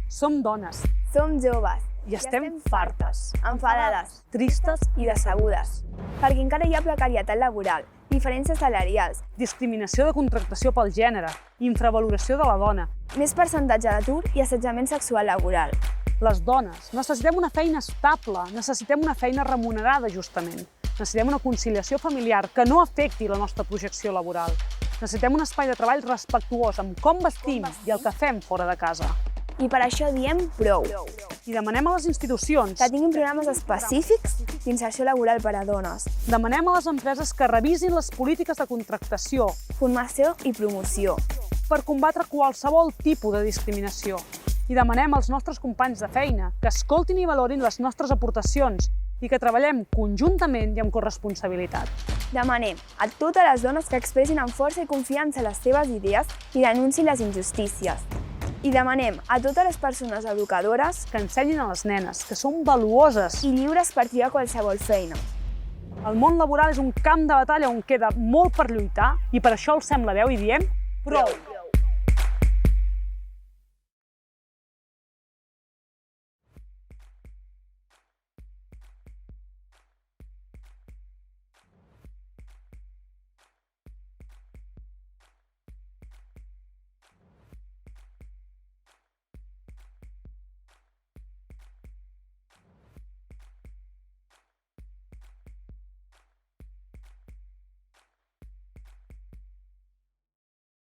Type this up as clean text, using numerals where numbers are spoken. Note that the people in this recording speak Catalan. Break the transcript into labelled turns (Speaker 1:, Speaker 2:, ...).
Speaker 1: Som dones
Speaker 2: Som joves
Speaker 1: i estem fartes,
Speaker 2: enfadades
Speaker 1: tristes
Speaker 2: i decebudes, perquè encara hi ha precarietat laboral, diferències salarials,
Speaker 1: discriminació de contractació pel gènere, infravaloració de la dona.
Speaker 2: més percentatge d'atur i assetjament sexual laboral.
Speaker 1: Les dones necessitem una feina estable, necessitem una feina remunerada justament. Necessitem una conciliació familiar que no afecti la nostra projecció laboral. Necessitem un espai de treball respectuós amb com vestim i el que fem fora de casa.
Speaker 2: I per això diem prou,
Speaker 1: I demanem a les institucions,
Speaker 2: que tinguin programes específics d'inserció laboral per a dones,
Speaker 1: demanem a les empreses que revisin les polítiques de contractació
Speaker 2: formació i promoció.
Speaker 1: per combatre qualsevol tipus de discriminació. I demanem als nostres companys de feina que escoltin i valorin les nostres aportacions i que treballem conjuntament i amb corresponsabilitat.
Speaker 2: Demanem a totes les dones que expressin amb força i confiança les seves idees i denunciïn les injustícies. I demanem a totes les persones educadores
Speaker 1: Que ensenyin a les nenes que són valuoses.
Speaker 2: i lliures per triar qualsevol feina.
Speaker 1: El món laboral és un camp de batalla on queda molt per lluitar i per això alcem la veu i diem prou!